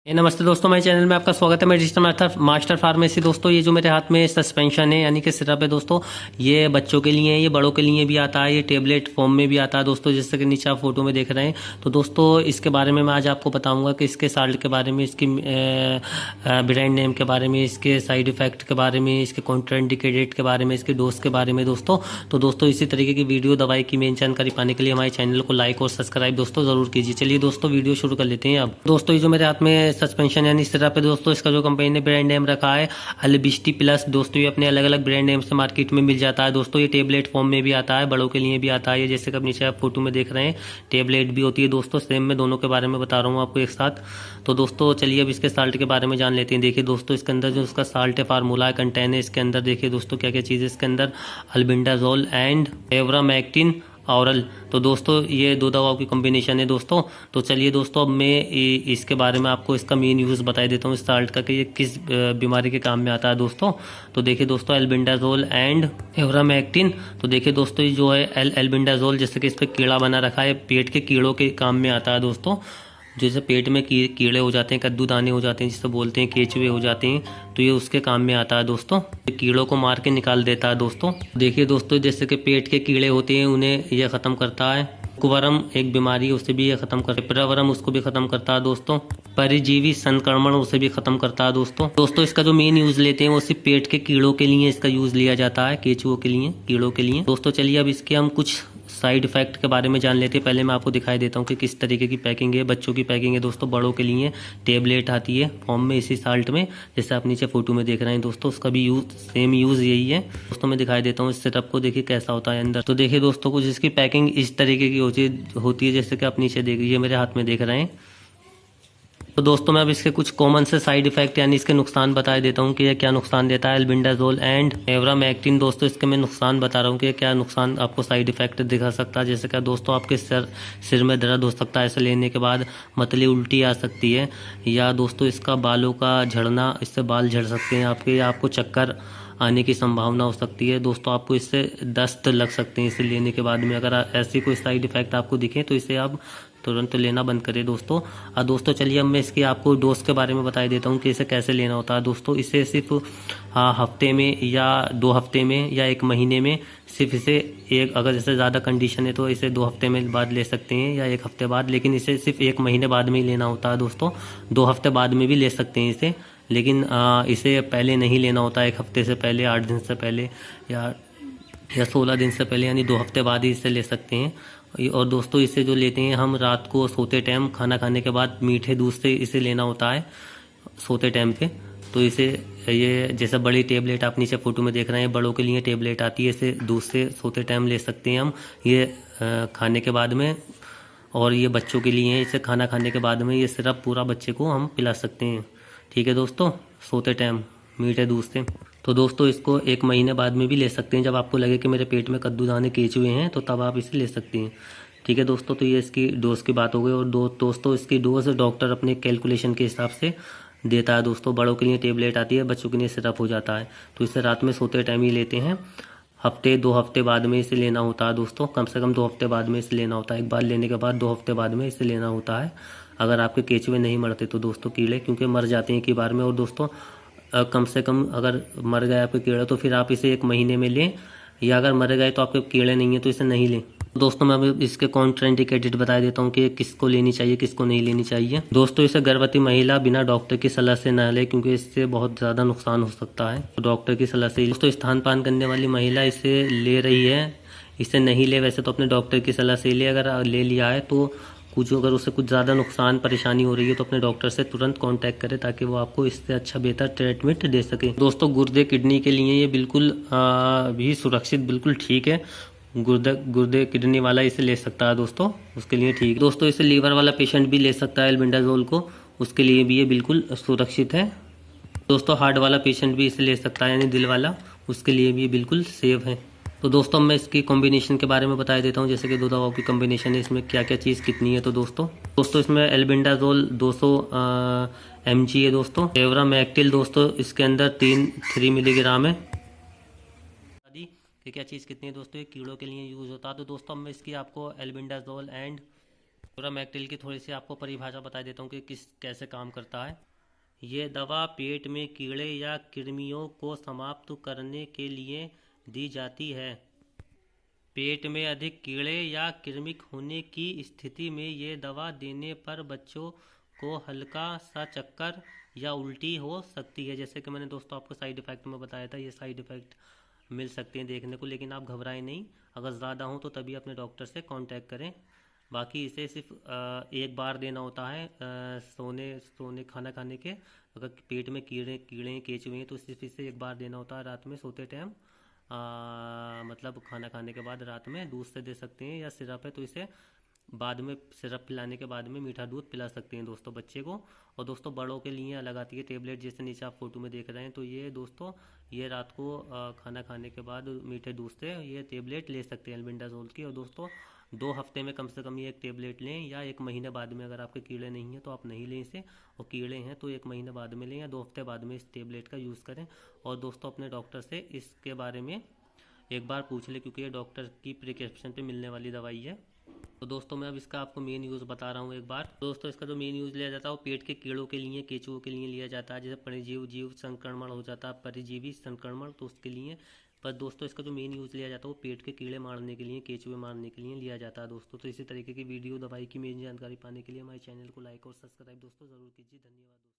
नमस्ते दोस्तों, मेरे चैनल में आपका स्वागत है। मैं डिजिटल मास्टर फार्मेसी। दोस्तों ये जो मेरे हाथ में सस्पेंशन है यानी कि सिरप है दोस्तों, ये बच्चों के लिए है, ये बड़ों के लिए भी आता है, ये टेबलेट फॉर्म में भी आता है दोस्तों, जैसे कि नीचे आप फोटो में देख रहे हैं। तो दोस्तों इसके बारे में मैं आज आपको बताऊंगा कि इसके साल्ट के बारे में, इसकी ब्रांड नेम के बारे में, इसके साइड इफेक्ट के बारे में, इसके कॉन्ट्राइंडिकेटेड के बारे में, इसके डोज के बारे में दोस्तों। तो दोस्तों इसी तरीके की वीडियो दवाई की मेन जानकारी पाने के लिए हमारे चैनल को लाइक और सब्सक्राइब दोस्तों जरूर कीजिए। चलिए दोस्तों वीडियो शुरू कर लेते हैं। अब दोस्तों ये जो मेरे हाथ में सस्पेंशन यानी सिरप है दोस्तों, इसका जो कंपनी ने ब्रांड नेम रखा है अल्बिस्टी प्लस। दोस्तों ये अपने अलग अलग ब्रांड नेम से मार्केट में मिल जाता है दोस्तों। ये टेबलेट फॉर्म में भी आता है, बड़ों के लिए भी आता है। ये जैसे कि आप नीचे आप फोटो में देख रहे हैं, टेबलेट भी होती है दोस्तों। सेम मैं दोनों के बारे में बता रहा हूँ आपको एक साथ। तो दोस्तों चलिए अब इसके साल्ट के बारे में जान लेते हैं। देखिए दोस्तों इसके अंदर जो इसका साल्ट है, फार्मूला है, कंटेन है इसके अंदर। देखिए दोस्तों क्या क्या चीज़ है इसके अंदर, अल्बेंडाजोल एंड एवरामेक्टिन औरल। तो दोस्तों ये दो दवाओं की कॉम्बिनेशन है दोस्तों। तो चलिए दोस्तों अब मैं इसके बारे में आपको इसका मेन यूज़ बता देता हूँ इस साल्ट का, कि ये किस बीमारी के काम में आता है दोस्तों। तो देखिए दोस्तों एल्बेंडाजोल एंड एवरामेक्टिन। तो देखिए दोस्तों ये जो है एल्बेंडाजोल, जैसे कि इस पर कीड़ा बना रखा है, पेट के कीड़ों के काम में आता है दोस्तों। जैसे पेट में कीड़े हो जाते हैं, कद्दू दाने हो जाते हैं, जिसे बोलते हैं केचुए हो जाते हैं, तो ये उसके काम में आता है दोस्तों। कीड़ों को मार के निकाल देता है दोस्तों। देखिए दोस्तों जैसे कि पेट के कीड़े होते हैं उन्हें यह ख़त्म करता है। कुवरम एक बीमारी है, उसे भी ये खत्म करता है। प्रवरम उसको भी खत्म करता है दोस्तों। परिजीवी संक्रमण उसे भी खत्म करता है दोस्तों इसका जो मेन यूज लेते हैं वो सिर्फ पेट के कीड़ों के लिए इसका यूज लिया जाता है, केचुओं के लिए, कीड़ों के लिए दोस्तों। चलिए अब इसके हम कुछ साइड इफेक्ट के बारे में जान लेते हैं। पहले मैं आपको दिखाई देता हूँ कि किस तरीके की पैकिंग है। बच्चों की पैकिंग है दोस्तों, बड़ों के लिए टेबलेट आती है फॉर्म में इसी साल्ट में, जैसे आप नीचे फोटो में देख रहे हैं दोस्तों। उसका भी यूज सेम यूज यही है दोस्तों। मैं दिखाई देता हूँ इस सेटअप को, देखिए कैसा होता है अंदर। तो देखिए दोस्तों कुछ इसकी पैकिंग इस तरीके की होती है जैसे कि आप नीचे देखिए, मेरे हाथ में देख रहे हैं। तो दोस्तों मैं अब इसके कुछ कॉमन से साइड इफेक्ट यानी इसके नुकसान बता देता हूँ कि ये क्या नुकसान देता है। एल्बेंडाजोल एंड एवरामेक्टिन दोस्तों, इसके मैं नुकसान बता रहा हूँ कि क्या नुकसान आपको साइड इफेक्ट दिखा सकता है। जैसे कि दोस्तों आपके सिर में दर्द हो सकता है इसे लेने के बाद, मतली उल्टी आ सकती है, या दोस्तों इसका बालों का झड़ना, इससे बाल झड़ सकते हैं आपके, या आपको चक्कर आने की संभावना हो सकती है दोस्तों। आपको इससे दस्त लग सकते हैं इसे लेने के बाद में। अगर ऐसी कोई साइड इफेक्ट आपको दिखे तो इसे आप तुरंत लेना बंद करें दोस्तों। और दोस्तों चलिए अब मैं इसकी आपको डोज के बारे में बता देता हूँ कि इसे कैसे लेना होता है दोस्तों। इसे सिर्फ हफ्ते में या 2 हफ्ते में या 1 महीने में, सिर्फ इसे एक, अगर जैसे ज़्यादा कंडीशन है तो इसे 2 हफ्ते में बाद ले सकते हैं या 1 हफ्ते बाद, लेकिन इसे सिर्फ 1 महीने बाद में ही लेना होता है दोस्तों। 2 हफ्ते बाद में भी ले सकते हैं इसे, लेकिन इसे पहले नहीं लेना होता, 1 हफ्ते से पहले, 8 दिन से पहले, या 16 दिन से पहले, यानी 2 हफ्ते बाद ही इसे ले सकते हैं। और दोस्तों इसे जो लेते हैं हम रात को सोते टाइम, खाना खाने के बाद मीठे दूध से इसे लेना होता है सोते टाइम पे। तो इसे ये जैसे बड़ी टेबलेट आप नीचे फोटो में देख रहे हैं, बड़ों के लिए टेबलेट आती है, इसे दूध से सोते टाइम ले सकते हैं हम, ये खाने के बाद में। और ये बच्चों के लिए इसे खाना खाने के बाद में ये सिरप पूरा बच्चे को हम पिला सकते हैं, ठीक है दोस्तों, सोते टाइम मीठे दूध से। तो दोस्तों इसको 1 महीने बाद में भी ले सकते हैं, जब आपको लगे कि मेरे पेट में कद्दू दाने केचुए हैं, तो तब आप इसे ले सकते हैं, ठीक है दोस्तों। तो ये इसकी डोज की बात हो गई। और दोस्तों इसकी डोज डॉक्टर अपने कैलकुलेशन के हिसाब से देता है दोस्तों। बड़ों के लिए टेबलेट आती है, बच्चों के लिए सिरप हो जाता है। तो इसे रात में सोते टाइम ही लेते हैं। 2 हफ्ते बाद में इसे लेना होता है दोस्तों, कम से कम 2 हफ्ते बाद में इसे लेना होता है। एक बार लेने के बाद 2 हफ्ते बाद में इसे लेना होता है। अगर आपके केचुए नहीं मरते तो दोस्तों, कीड़े क्योंकि मर जाते हैं एक ही बार में। और दोस्तों कम से कम अगर मर गए आपके कीड़ा तो फिर आप इसे 1 महीने में लें, या अगर मर गए तो आपके कीड़े नहीं है तो इसे नहीं लें दोस्तों। मैं अब इसके कॉन्ट्राइंडिकेटेड बता देता हूँ कि किसको लेनी चाहिए, किसको नहीं लेनी चाहिए दोस्तों। इसे गर्भवती महिला बिना डॉक्टर की सलाह से ना ले, क्योंकि इससे बहुत ज़्यादा नुकसान हो सकता है। तो डॉक्टर की सलाह से दोस्तों, स्तनपान करने वाली महिला इसे ले रही है, इसे नहीं ले वैसे तो अपने डॉक्टर की सलाह से ले। अगर ले लिया है तो कुछ, अगर उसे कुछ ज़्यादा नुकसान परेशानी हो रही है तो अपने डॉक्टर से तुरंत कांटेक्ट करें, ताकि वो आपको इससे अच्छा बेहतर ट्रीटमेंट दे सके दोस्तों। गुर्दे किडनी के लिए ये बिल्कुल भी सुरक्षित, बिल्कुल ठीक है। गुर्दे किडनी वाला इसे ले सकता है दोस्तों, उसके लिए ठीक है दोस्तों। इसे लीवर वाला पेशेंट भी ले सकता है एल्बेंडाजोल को, उसके लिए भी ये बिल्कुल सुरक्षित है दोस्तों। हार्ट वाला पेशेंट भी इसे ले सकता है, यानी दिल वाला, उसके लिए भी ये बिल्कुल सेफ है। तो दोस्तों मैं इसकी कॉम्बिनेशन के बारे में बता देता हूँ, जैसे कि 2 दवाओं की कॉम्बिनेशन है, इसमें क्या क्या चीज़ कितनी है। तो दोस्तों इसमें एल्बेंडाजोल 200 mg है दोस्तों। एवरामेक्टिल दोस्तों इसके अंदर 3 मिलीग्राम है। कि क्या चीज़ कितनी है दोस्तों, ये कीड़ों के लिए यूज़ होता है। तो दोस्तों मैं इसकी आपको एल्बेंडाजोल एंड फ्लोरामेक्टिल की थोड़ी सी आपको परिभाषा बता देता हूँ कि किस कैसे काम करता है। ये दवा पेट में कीड़े या कृमियों को समाप्त करने के लिए दी जाती है। पेट में अधिक कीड़े या कृमिक होने की स्थिति में ये दवा देने पर बच्चों को हल्का सा चक्कर या उल्टी हो सकती है। जैसे कि मैंने दोस्तों आपको साइड इफ़ेक्ट में बताया था, ये साइड इफ़ेक्ट मिल सकते हैं देखने को, लेकिन आप घबराएं नहीं। अगर ज़्यादा हो तो तभी अपने डॉक्टर से कांटेक्ट करें। बाकी इसे सिर्फ एक बार देना होता है सोने सोने खाना खाने के। अगर पेट में कीड़े कीड़े केचुए हैं तो सिर्फ इसे एक बार देना होता है रात में सोते टाइम। मतलब खाना खाने के बाद रात में दूध से दे सकते हैं, या सिरप है तो इसे बाद में सिरप पिलाने के बाद में मीठा दूध पिला सकते हैं दोस्तों बच्चे को। और दोस्तों बड़ों के लिए अलग आती है टेबलेट, जैसे नीचे आप फोटो में देख रहे हैं। तो ये दोस्तों ये रात को खाना खाने के बाद मीठे दूध से ये टेबलेट ले सकते हैं एल्बेंडाजोल की। और दोस्तों 2 हफ्ते में कम से कम ये एक टेबलेट लें, या 1 महीने बाद में। अगर आपके कीड़े नहीं हैं तो आप नहीं लें इसे, और कीड़े हैं तो 1 महीने बाद में लें, या 2 हफ्ते बाद में इस टेबलेट का यूज़ करें। और दोस्तों अपने डॉक्टर से इसके बारे में एक बार पूछ ले, क्योंकि ये डॉक्टर की प्रिस्क्रिप्शन पे मिलने वाली दवाई है। तो दोस्तों मैं अब इसका आपको मेन यूज़ बता रहा हूँ एक बार। दोस्तों इसका जो मेन यूज़ लिया जाता है वो पेट के कीड़ों के लिए, केचुओं के लिए लिया जाता है। जैसे परजीव जीव संक्रमण हो जाता है, परजीवी संक्रमण, तो उसके लिए। पर दोस्तों इसका जो मेन यूज़ लिया जाता है वो पेट के कीड़े मारने के लिए, केचुए मारने के लिए लिया जाता है दोस्तों। तो इसी तरीके की वीडियो दवाई की मेन जानकारी पाने के लिए हमारे चैनल को लाइक और सब्सक्राइब दोस्तों ज़रूर कीजिए। धन्यवाद दोस्तों।